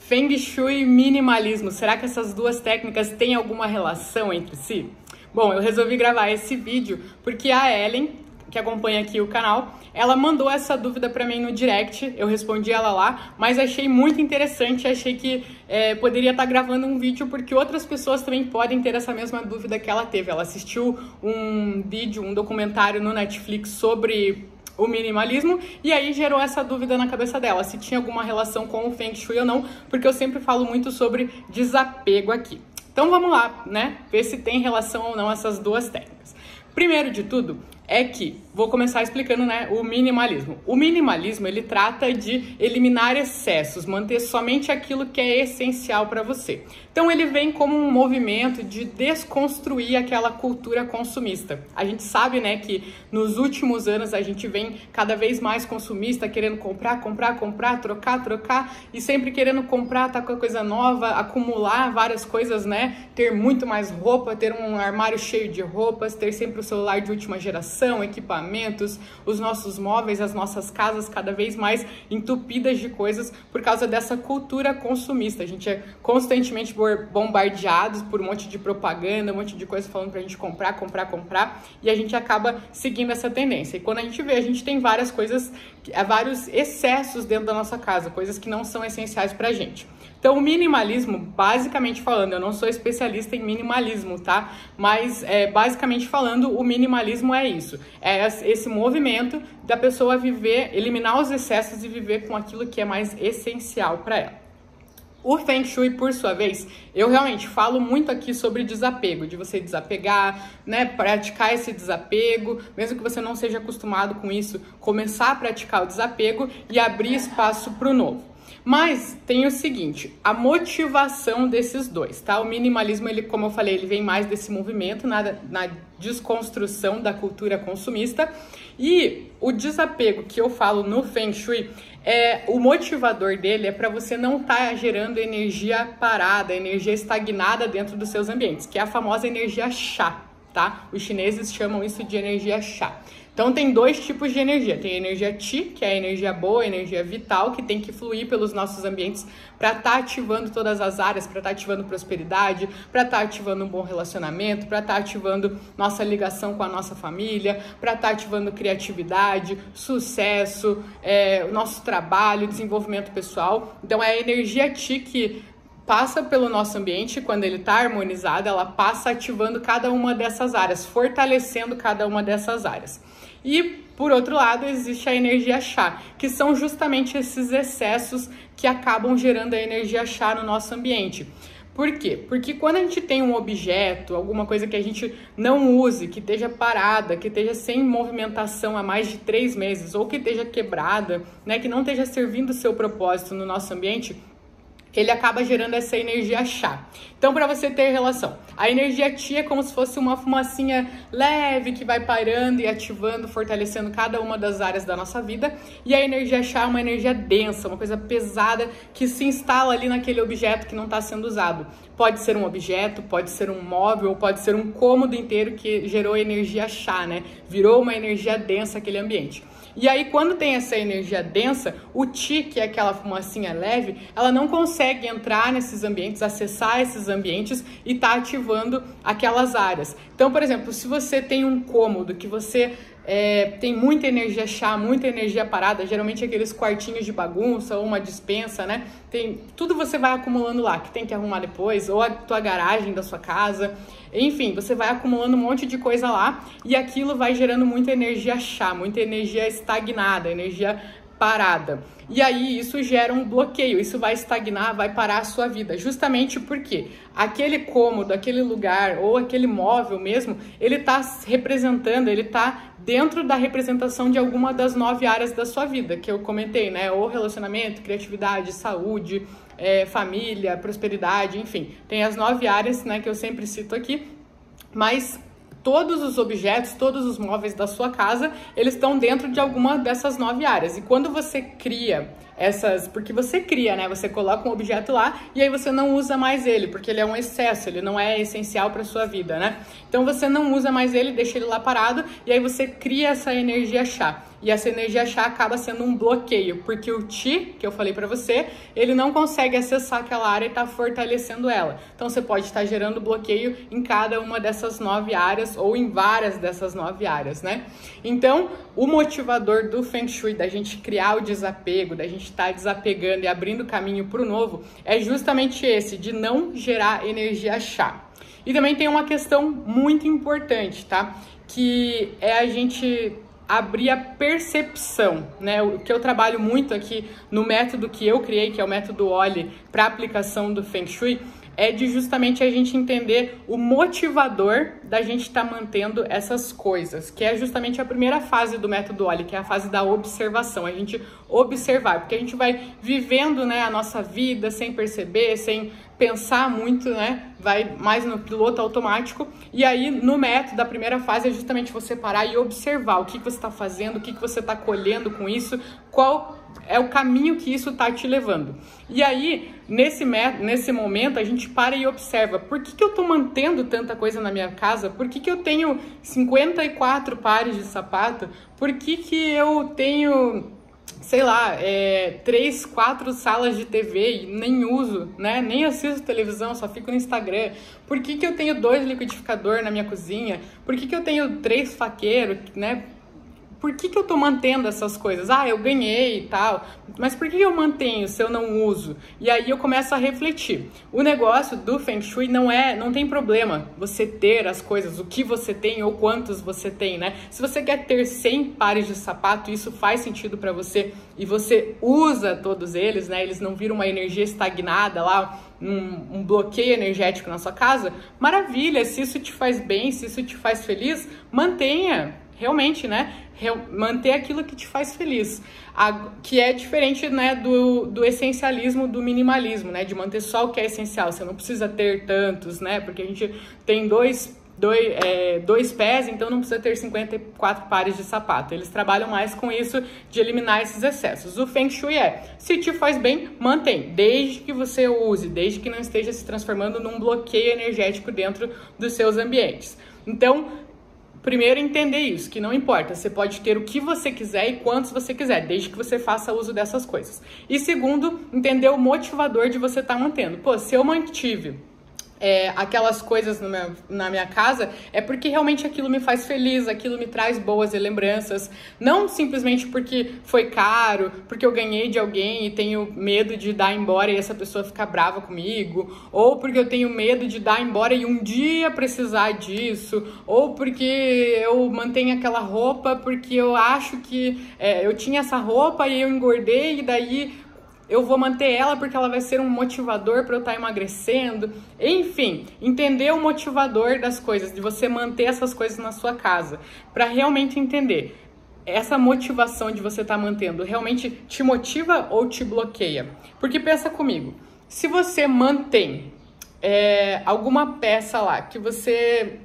Feng Shui e minimalismo, será que essas duas técnicas têm alguma relação entre si? Bom, eu resolvi gravar esse vídeo porque a Ellen, que acompanha aqui o canal, ela mandou essa dúvida para mim no direct, eu respondi ela lá, mas achei muito interessante, achei que poderia estar gravando um vídeo porque outras pessoas também podem ter essa mesma dúvida que ela teve. Ela assistiu um vídeo, um documentário no Netflix sobre o minimalismo, e aí gerou essa dúvida na cabeça dela, se tinha alguma relação com o Feng Shui ou não, porque eu sempre falo muito sobre desapego aqui. Então vamos lá, né? Ver se tem relação ou não essas duas técnicas. Primeiro de tudo é que, vou começar explicando, né, o minimalismo. O minimalismo, ele trata de eliminar excessos, manter somente aquilo que é essencial para você. Então ele vem como um movimento de desconstruir aquela cultura consumista. A gente sabe, né, que nos últimos anos a gente vem cada vez mais consumista, querendo comprar, trocar, e sempre querendo comprar, tá com a coisa nova, acumular várias coisas, né, ter muito mais roupa, ter um armário cheio de roupas, ter sempre o celular de última geração, equipamentos, os nossos móveis, as nossas casas cada vez mais entupidas de coisas por causa dessa cultura consumista. A gente é constantemente bombardeados por um monte de propaganda, um monte de coisa falando pra gente comprar, e a gente acaba seguindo essa tendência. E quando a gente vê, a gente tem várias coisas, vários excessos dentro da nossa casa, coisas que não são essenciais pra gente. Então, o minimalismo, basicamente falando, eu não sou especialista em minimalismo, tá? Mas, basicamente falando, o minimalismo é isso. É esse movimento da pessoa viver, eliminar os excessos e viver com aquilo que é mais essencial para ela. O Feng Shui, por sua vez, eu realmente falo muito aqui sobre desapego, de você desapegar, né, praticar esse desapego, mesmo que você não seja acostumado com isso, começar a praticar o desapego e abrir espaço para o novo. Mas tem o seguinte, a motivação desses dois, tá? O minimalismo, ele, como eu falei, ele vem mais desse movimento na desconstrução da cultura consumista, e o desapego que eu falo no Feng Shui, o motivador dele é para você não estar gerando energia parada, energia estagnada dentro dos seus ambientes, que é a famosa energia chá, tá? Os chineses chamam isso de energia chá. Então tem dois tipos de energia, tem a energia Qi, que é a energia boa, a energia vital, que tem que fluir pelos nossos ambientes para estar ativando todas as áreas, para estar ativando prosperidade, para estar ativando um bom relacionamento, para estar ativando nossa ligação com a nossa família, para estar ativando criatividade, sucesso, nosso trabalho, desenvolvimento pessoal. Então é a energia Qi que passa pelo nosso ambiente, quando ele está harmonizado, ela passa ativando cada uma dessas áreas, fortalecendo cada uma dessas áreas. E, por outro lado, existe a energia chá, que são justamente esses excessos que acabam gerando a energia chá no nosso ambiente. Por quê? Porque quando a gente tem um objeto, alguma coisa que a gente não use, que esteja parada, que esteja sem movimentação há mais de 3 meses, ou que esteja quebrada, né, que não esteja servindo o seu propósito no nosso ambiente, ele acaba gerando essa energia chá. Então, para você ter relação, a energia Qi é como se fosse uma fumacinha leve que vai pairando e ativando, fortalecendo cada uma das áreas da nossa vida. E a energia chá é uma energia densa, uma coisa pesada que se instala ali naquele objeto que não está sendo usado. Pode ser um objeto, pode ser um móvel, pode ser um cômodo inteiro que gerou energia chá, né? Virou uma energia densa aquele ambiente. E aí, quando tem essa energia densa, o Qi, que é aquela fumacinha leve, ela não consegue entrar nesses ambientes, acessar esses ambientes e tá ativando aquelas áreas. Então, por exemplo, se você tem um cômodo que você tem muita energia chá, muita energia parada, geralmente aqueles quartinhos de bagunça ou uma despensa, né? Tudo você vai acumulando lá, que tem que arrumar depois, ou a tua garagem da sua casa, enfim, você vai acumulando um monte de coisa lá e aquilo vai gerando muita energia chá, muita energia estagnada, energia parada. E aí isso gera um bloqueio, isso vai estagnar, vai parar a sua vida, justamente porque aquele cômodo, aquele lugar ou aquele móvel mesmo, ele está representando, ele está dentro da representação de alguma das 9 áreas da sua vida, que eu comentei, né? Ou relacionamento, criatividade, saúde, família, prosperidade, enfim. Tem as 9 áreas, né, que eu sempre cito aqui, mas todos os objetos, todos os móveis da sua casa, eles estão dentro de alguma dessas 9 áreas. E quando você cria porque você cria, né? Você coloca um objeto lá e aí você não usa mais ele, porque ele é um excesso, ele não é essencial para sua vida, né? Então você não usa mais ele, deixa ele lá parado e aí você cria essa energia chá. E essa energia chá acaba sendo um bloqueio, porque o Qi, que eu falei para você, ele não consegue acessar aquela área e tá fortalecendo ela. Então você pode estar gerando bloqueio em cada uma dessas 9 áreas ou em várias dessas 9 áreas, né? Então, o motivador do Feng Shui, da gente criar o desapego, da gente estar desapegando e abrindo caminho para o novo, é justamente esse, de não gerar energia chá. E também tem uma questão muito importante, tá? Que é a gente abrir a percepção, né? O que eu trabalho muito aqui no método que eu criei, que é o método Oli, para aplicação do Feng Shui, é de justamente a gente entender o motivador da gente estar mantendo essas coisas, que é justamente a primeira fase do método Oli, que é a fase da observação, a gente observar, porque a gente vai vivendo, né, a nossa vida sem perceber, sem pensar muito, né, vai mais no piloto automático, e aí no método, da primeira fase é justamente você parar e observar o que você está fazendo, o que você está colhendo com isso, qual é o caminho que isso está te levando. E aí, nesse momento, a gente para e observa, por que eu estou mantendo tanta coisa na minha casa? Por que eu tenho 54 pares de sapato? Por que eu tenho, sei lá, 3, 4 salas de TV e nem uso, né? Nem assisto televisão, só fico no Instagram. Por que eu tenho 2 liquidificadores na minha cozinha? Por que eu tenho 3 faqueiros, né? Por que eu tô mantendo essas coisas? Ah, eu ganhei e tal, mas por que eu mantenho se eu não uso? E aí eu começo a refletir. O negócio do Feng Shui não tem problema você ter as coisas, o que você tem ou quantos você tem, né? Se você quer ter 100 pares de sapato, isso faz sentido para você e você usa todos eles, né? Eles não viram uma energia estagnada lá, um bloqueio energético na sua casa, maravilha, se isso te faz bem, se isso te faz feliz, mantenha. Realmente, né? Manter aquilo que te faz feliz, que é diferente, né, do essencialismo, do minimalismo, né? De manter só o que é essencial. Você não precisa ter tantos, né? Porque a gente tem dois pés, então não precisa ter 54 pares de sapato. Eles trabalham mais com isso de eliminar esses excessos. O Feng Shui se te faz bem, mantém, desde que você use, desde que não esteja se transformando num bloqueio energético dentro dos seus ambientes. Então, primeiro, entender isso, que não importa, você pode ter o que você quiser e quantos você quiser, desde que você faça uso dessas coisas. E segundo, entender o motivador de você estar mantendo. Pô, se eu mantive aquelas coisas na minha casa, é porque realmente aquilo me faz feliz, aquilo me traz boas lembranças, não simplesmente porque foi caro, porque eu ganhei de alguém e tenho medo de dar embora e essa pessoa ficar brava comigo, ou porque eu tenho medo de dar embora e um dia precisar disso, ou porque eu mantenho aquela roupa porque eu acho que eu tinha essa roupa e eu engordei e daí eu vou manter ela porque ela vai ser um motivador para eu estar emagrecendo. Enfim, entender o motivador das coisas, de você manter essas coisas na sua casa, para realmente entender essa motivação de você estar mantendo, realmente te motiva ou te bloqueia? Porque pensa comigo, se você mantém alguma peça lá que você...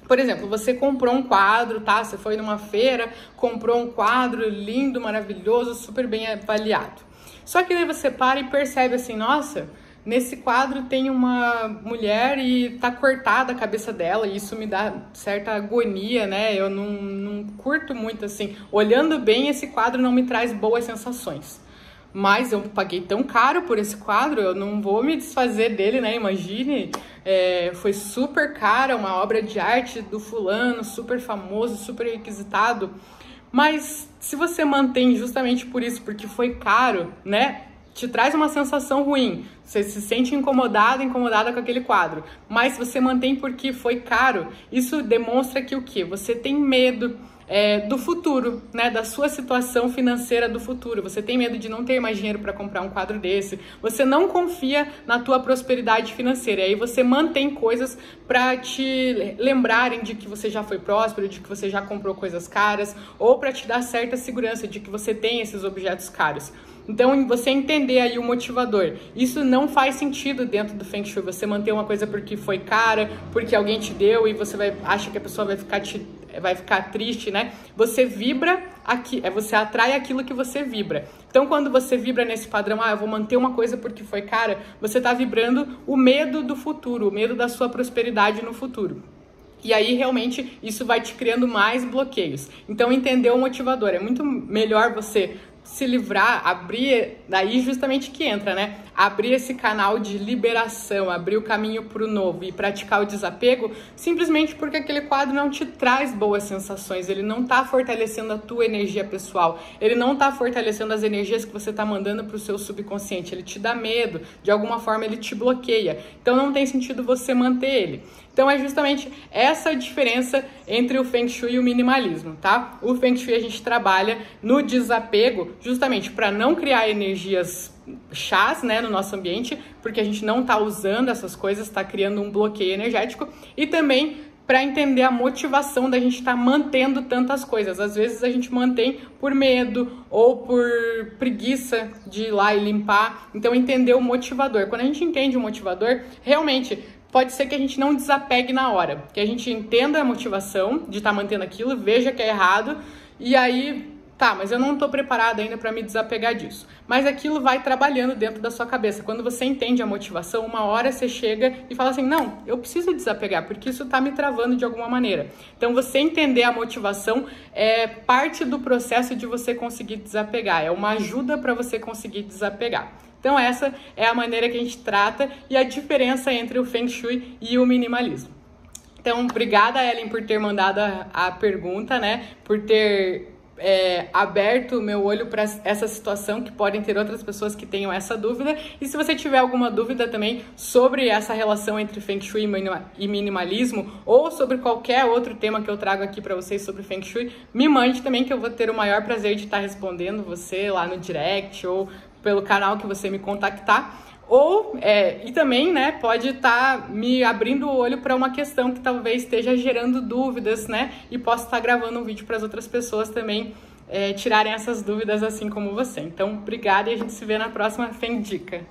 Por exemplo, você comprou um quadro, tá? Você foi numa feira, comprou um quadro lindo, maravilhoso, super bem avaliado. Só que daí você para e percebe assim, nossa, nesse quadro tem uma mulher e tá cortada a cabeça dela, e isso me dá certa agonia, né? Eu não curto muito assim. Olhando bem, esse quadro não me traz boas sensações. Mas eu paguei tão caro por esse quadro, eu não vou me desfazer dele, né? Imagine, foi super cara, uma obra de arte do fulano, super famoso, super requisitado. Mas se você mantém justamente por isso, porque foi caro, né? Te traz uma sensação ruim. Você se sente incomodada com aquele quadro. Mas se você mantém porque foi caro, isso demonstra que o quê? Você tem medo do futuro, né? Da sua situação financeira do futuro. Você tem medo de não ter mais dinheiro para comprar um quadro desse. Você não confia na tua prosperidade financeira. E aí você mantém coisas para te lembrarem de que você já foi próspero, de que você já comprou coisas caras, ou para te dar certa segurança de que você tem esses objetos caros. Então, você entender aí o motivador. Isso não faz sentido dentro do Feng Shui. Você manter uma coisa porque foi cara, porque alguém te deu e você acha que a pessoa vai ficar triste, né? Você vibra aqui, você atrai aquilo que você vibra. Então, quando você vibra nesse padrão, eu vou manter uma coisa porque foi cara, você está vibrando o medo do futuro, o medo da sua prosperidade no futuro. E aí, realmente, isso vai te criando mais bloqueios. Então, entender o motivador. É muito melhor você se livrar, abrir, daí justamente que entra, né? Abrir esse canal de liberação, abrir o caminho para o novo e praticar o desapego, simplesmente porque aquele quadro não te traz boas sensações, ele não está fortalecendo a tua energia pessoal, ele não está fortalecendo as energias que você está mandando para o seu subconsciente, ele te dá medo, de alguma forma ele te bloqueia, então não tem sentido você manter ele. Então é justamente essa a diferença entre o Feng Shui e o minimalismo, tá? O Feng Shui a gente trabalha no desapego justamente para não criar energias chás, né, no nosso ambiente, porque a gente não está usando essas coisas, está criando um bloqueio energético, e também para entender a motivação da gente estar mantendo tantas coisas. Às vezes a gente mantém por medo ou por preguiça de ir lá e limpar. Então entender o motivador. Quando a gente entende o motivador, realmente pode ser que a gente não desapegue na hora, que a gente entenda a motivação de estar mantendo aquilo, veja que é errado, e aí, tá, mas eu não estou preparada ainda para me desapegar disso. Mas aquilo vai trabalhando dentro da sua cabeça. Quando você entende a motivação, uma hora você chega e fala assim, não, eu preciso desapegar, porque isso está me travando de alguma maneira. Então, você entender a motivação é parte do processo de você conseguir desapegar, é uma ajuda para você conseguir desapegar. Então essa é a maneira que a gente trata e a diferença entre o Feng Shui e o minimalismo. Então, obrigada, Ellen, por ter mandado a pergunta, né? Por ter aberto o meu olho para essa situação, que podem ter outras pessoas que tenham essa dúvida. E se você tiver alguma dúvida também sobre essa relação entre Feng Shui e minimalismo, ou sobre qualquer outro tema que eu trago aqui para vocês sobre Feng Shui, me mande também, que eu vou ter o maior prazer de estar respondendo você lá no direct ou pelo canal que você me contactar. Ou, e também, né, pode estar me abrindo o olho para uma questão que talvez esteja gerando dúvidas, né, e posso estar gravando um vídeo para as outras pessoas também tirarem essas dúvidas assim como você. Então, obrigada e a gente se vê na próxima Feng Dica.